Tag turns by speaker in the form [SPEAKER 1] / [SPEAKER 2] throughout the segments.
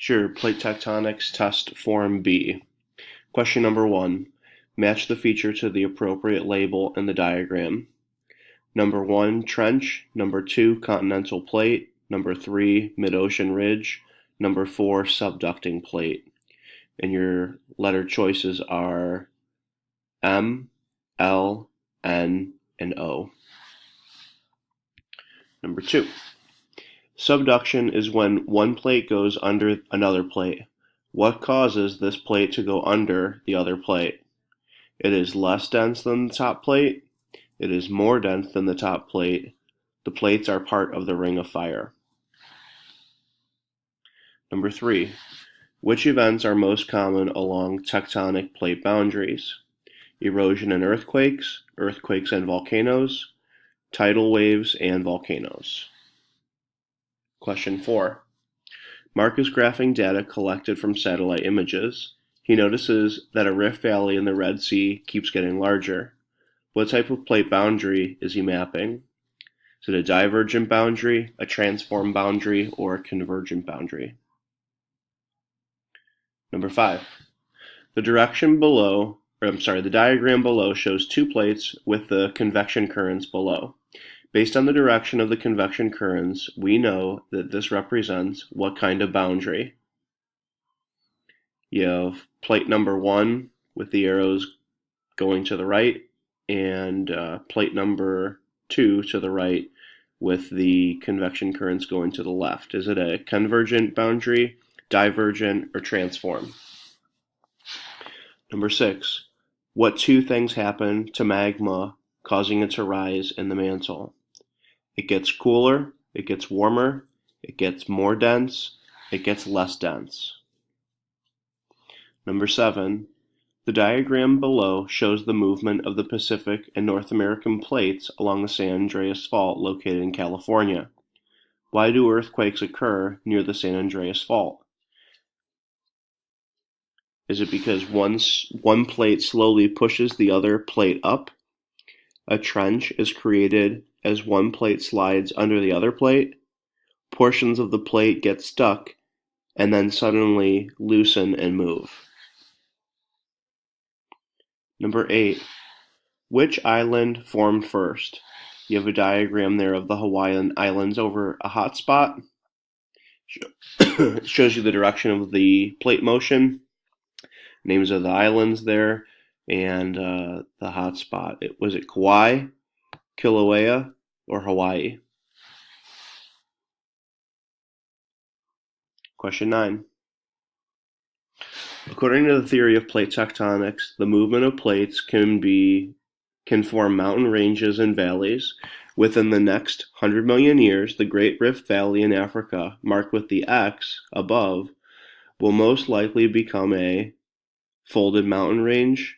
[SPEAKER 1] Sure, Plate Tectonics Test Form B. Question number 1. Match the feature to the appropriate label in the diagram. Number 1, trench. Number 2, continental plate. Number 3, mid-ocean ridge. Number 4, subducting plate. And your letter choices are M, L, N, and O. Number 2. Subduction is when one plate goes under another plate. What causes this plate to go under the other plate? It is less dense than the top plate. It is more dense than the top plate. The plates are part of the ring of fire. Number 3. Which events are most common along tectonic plate boundaries? Erosion and earthquakes, earthquakes and volcanoes, tidal waves and volcanoes. Question 4. Mark is graphing data collected from satellite images. He notices that a rift valley in the Red Sea keeps getting larger. What type of plate boundary is he mapping? Is it a divergent boundary, a transform boundary, or a convergent boundary? Number 5. The diagram below shows two plates with the convection currents below. Based on the direction of the convection currents, we know that this represents what kind of boundary? You have plate number 1 with the arrows going to the right, and plate number 2 to the right with the convection currents going to the left. Is it a convergent boundary, divergent, or transform? Number 6. What two things happen to magma causing it to rise in the mantle? It gets cooler, it gets warmer, it gets more dense, it gets less dense. Number 7. The diagram below shows the movement of the Pacific and North American plates along the San Andreas Fault located in California. Why do earthquakes occur near the San Andreas Fault? Is it because one plate slowly pushes the other plate up? A trench is created as one plate slides under the other plate. Portions of the plate get stuck and then suddenly loosen and move. Number 8. Which island formed first? You have a diagram there of the Hawaiian Islands over a hot spot. It shows you the direction of the plate motion, names of the islands there, and the hot spot. Was it Kauai, Kilauea, or Hawaii? Question 9. According to the theory of plate tectonics, the movement of plates can form mountain ranges and valleys. Within the next 100 million years, the Great Rift Valley in Africa, marked with the X above, will most likely become a folded mountain range,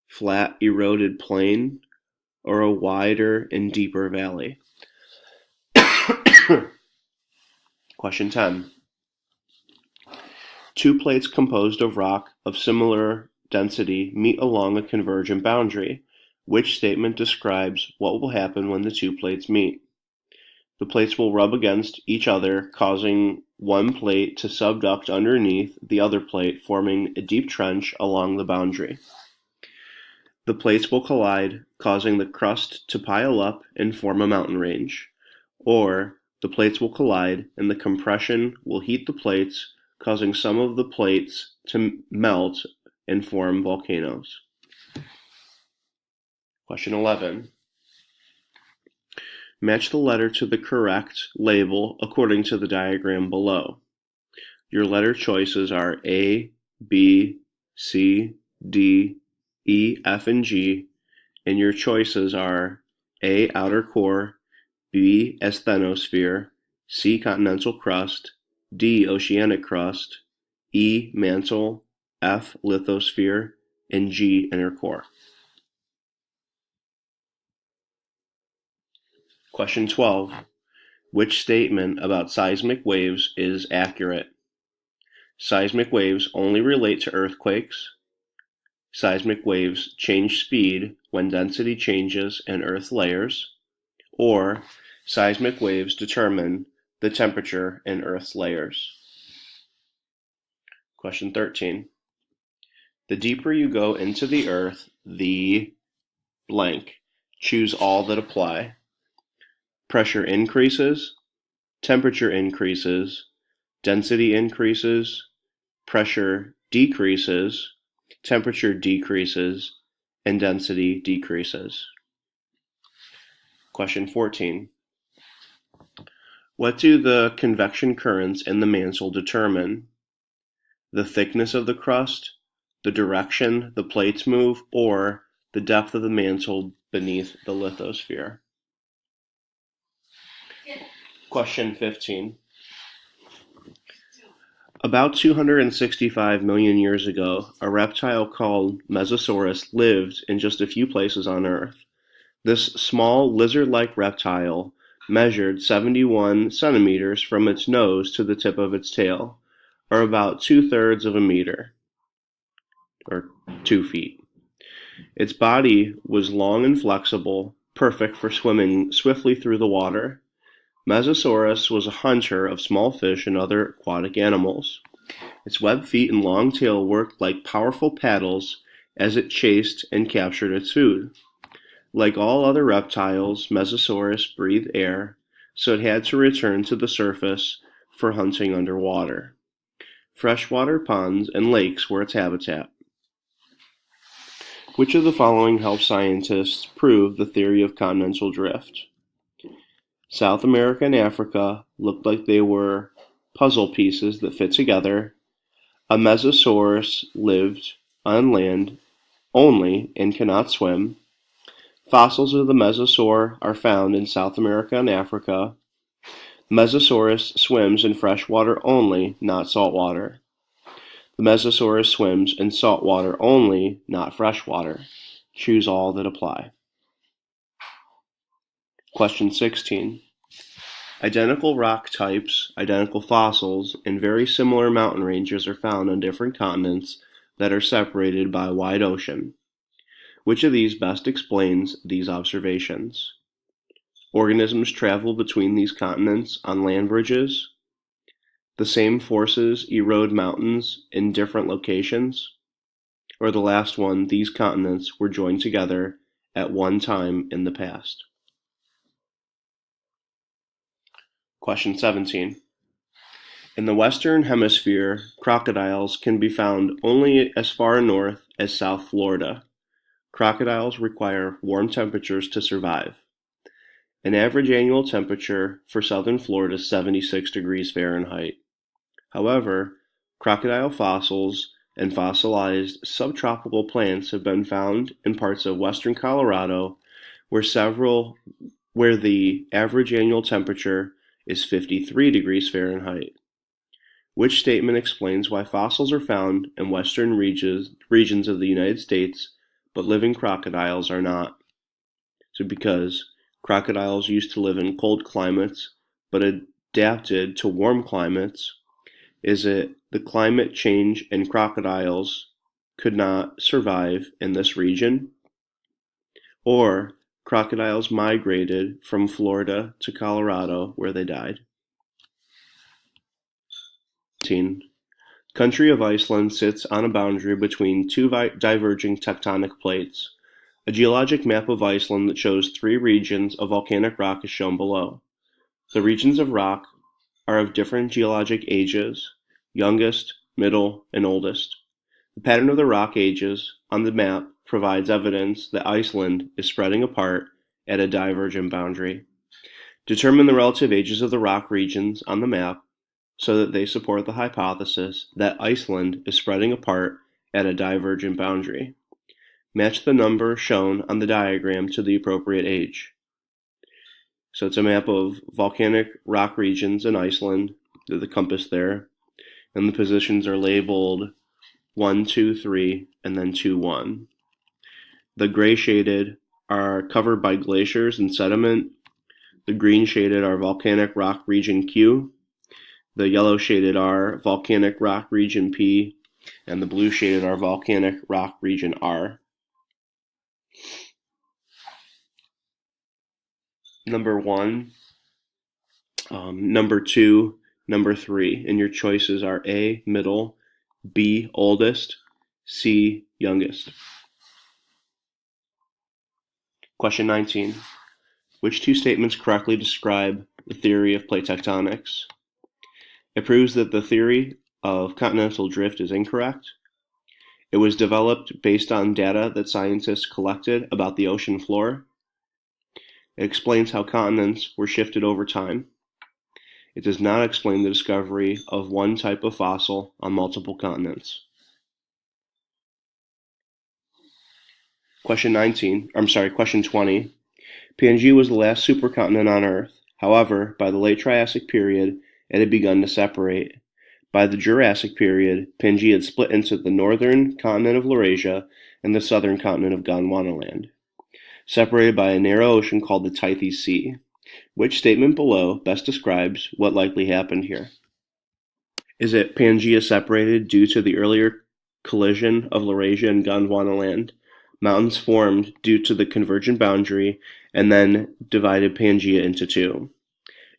[SPEAKER 1] flat eroded plain, or a wider and deeper valley. Question 10. Two plates composed of rock of similar density meet along a convergent boundary. Which statement describes what will happen when the two plates meet? The plates will rub against each other, causing one plate to subduct underneath the other plate, forming a deep trench along the boundary. The plates will collide, causing the crust to pile up and form a mountain range. Or the plates will collide and the compression will heat the plates, causing some of the plates to melt and form volcanoes. Question 11. Match the letter to the correct label according to the diagram below. Your letter choices are A, B, C, D, E, F, and G, and your choices are A, outer core, B, asthenosphere, C, continental crust, D, oceanic crust, E, mantle, F, lithosphere, and G, inner core. Question 12. Which statement about seismic waves is accurate? Seismic waves only relate to earthquakes. Seismic waves change speed when density changes in Earth layers. Or seismic waves determine the temperature in Earth's layers. Question 13. The deeper you go into the earth, the blank. Choose all that apply. Pressure increases, temperature increases, density increases, pressure decreases, temperature decreases, and density decreases. Question 14. What do the convection currents in the mantle determine? The thickness of the crust, the direction the plates move, or the depth of the mantle beneath the lithosphere? Question 15. About 265 million years ago, a reptile called Mosasaurus lived in just a few places on Earth. This small lizard-like reptile measured 71 centimeters from its nose to the tip of its tail, or about 2/3 of a meter, or 2 feet. Its body was long and flexible, perfect for swimming swiftly through the water. Mosasaurus was a hunter of small fish and other aquatic animals. Its webbed feet and long tail worked like powerful paddles as it chased and captured its food. Like all other reptiles, Mosasaurus breathed air, so it had to return to the surface for hunting underwater. Freshwater ponds and lakes were its habitat. Which of the following helps scientists prove the theory of continental drift? South America and Africa looked like they were puzzle pieces that fit together. A Mosasaurus lived on land only and cannot swim. Fossils of the Mosasaur are found in South America and Africa. Mosasaurus swims in freshwater only, not saltwater. The Mosasaurus swims in saltwater only, not freshwater. Choose all that apply. Question 16. Identical rock types, identical fossils, and very similar mountain ranges are found on different continents that are separated by a wide ocean. Which of these best explains these observations? Organisms travel between these continents on land bridges. The same forces erode mountains in different locations. Or the last one, these continents were joined together at one time in the past. Question 17. In the Western Hemisphere, crocodiles can be found only as far north as South Florida. Crocodiles require warm temperatures to survive. An average annual temperature for southern Florida is 76 degrees Fahrenheit. However, crocodile fossils and fossilized subtropical plants have been found in parts of western Colorado where the average annual temperature is 53 degrees Fahrenheit. Which statement explains why fossils are found in western regions of the United States, but living crocodiles are not? So because crocodiles used to live in cold climates, but adapted to warm climates, is it the climate change and crocodiles could not survive in this region? Or crocodiles migrated from Florida to Colorado where they died? Country of Iceland sits on a boundary between two diverging tectonic plates. A geologic map of Iceland that shows 3 regions of volcanic rock is shown below. The regions of rock are of different geologic ages, youngest, middle, and oldest. The pattern of the rock ages on the map provides evidence that Iceland is spreading apart at a divergent boundary. Determine the relative ages of the rock regions on the map so that they support the hypothesis that Iceland is spreading apart at a divergent boundary. Match the number shown on the diagram to the appropriate age. So it's a map of volcanic rock regions in Iceland, the compass there, and the positions are labeled 1, 2, 3, and then 2, 1. The gray shaded are covered by glaciers and sediment. The green shaded are volcanic rock region Q. The yellow shaded are volcanic rock region P, and the blue shaded are volcanic rock region R. Number 1, number 2, number 3, and your choices are A, middle, B. Oldest, C. Youngest. Question 19. Which two statements correctly describe the theory of plate tectonics? It proves that the theory of continental drift is incorrect. It was developed based on data that scientists collected about the ocean floor. It explains how continents were shifted over time. It does not explain the discovery of one type of fossil on multiple continents. Question 20. Pangaea was the last supercontinent on Earth. However, by the late Triassic period, it had begun to separate. By the Jurassic period, Pangaea had split into the northern continent of Laurasia and the southern continent of Gondwanaland, separated by a narrow ocean called the Tethys Sea. Which statement below best describes what likely happened here? Is it Pangaea separated due to the earlier collision of Laurasia and Gondwanaland? Mountains formed due to the convergent boundary and then divided Pangaea into two.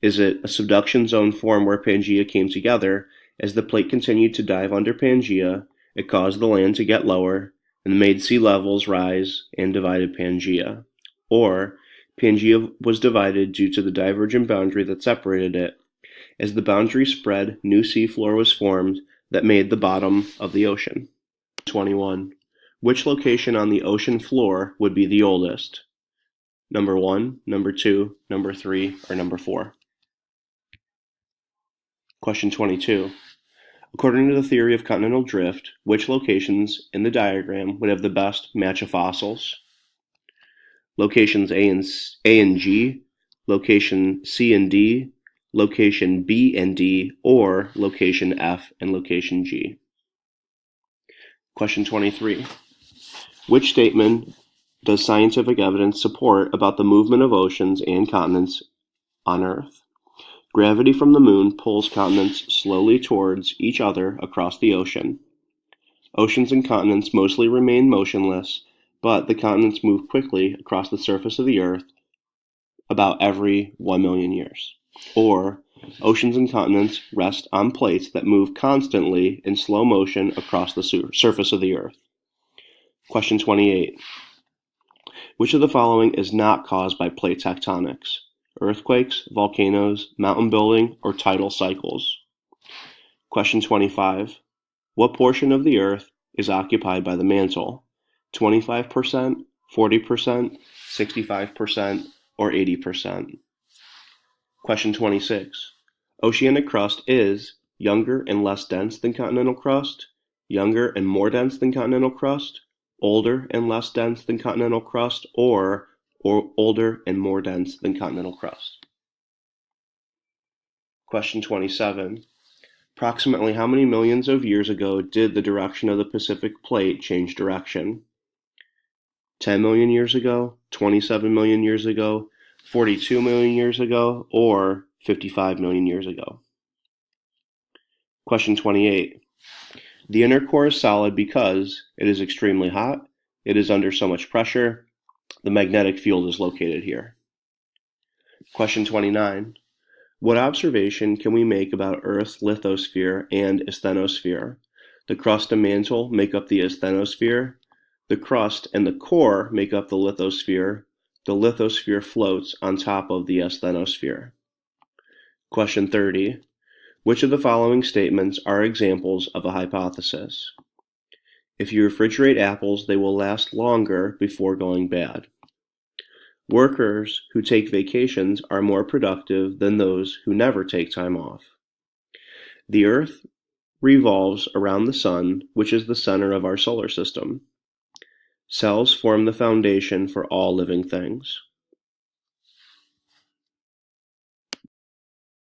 [SPEAKER 1] Is it a subduction zone form where Pangaea came together? As the plate continued to dive under Pangaea, it caused the land to get lower and made sea levels rise and divided Pangaea. Or Pangaea was divided due to the divergent boundary that separated it. As the boundary spread, new seafloor was formed that made the bottom of the ocean. 21. Which location on the ocean floor would be the oldest? Number 1, number 2, number 3, or number 4? Question 22. According to the theory of continental drift, which locations in the diagram would have the best match of fossils? Locations A and G, location C and D, location B and D, or location F and location G? Question 23. Which statement does scientific evidence support about the movement of oceans and continents on Earth? Gravity from the moon pulls continents slowly towards each other across the ocean. Oceans and continents mostly remain motionless, but the continents move quickly across the surface of the Earth about every 1 million years. Or, oceans and continents rest on plates that move constantly in slow motion across the surface of the Earth. Question 28. Which of the following is not caused by plate tectonics? Earthquakes, volcanoes, mountain building, or tidal cycles? Question 25. What portion of the Earth is occupied by the mantle? 25%, 40%, 65%, or 80%? Question 26. Oceanic crust is younger and less dense than continental crust, younger and more dense than continental crust, older and less dense than continental crust, or older and more dense than continental crust? Question 27. Approximately how many millions of years ago did the direction of the Pacific Plate change direction? 10 million years ago, 27 million years ago, 42 million years ago, or 55 million years ago? Question 28. The inner core is solid because it is extremely hot, it is under so much pressure, the magnetic field is located here. Question 29. What observation can we make about Earth's lithosphere and asthenosphere? The crust and mantle make up the asthenosphere. The crust and the core make up the lithosphere. The lithosphere floats on top of the asthenosphere. Question 30. Which of the following statements are examples of a hypothesis? If you refrigerate apples, they will last longer before going bad. Workers who take vacations are more productive than those who never take time off. The Earth revolves around the Sun, which is the center of our solar system. Cells form the foundation for all living things.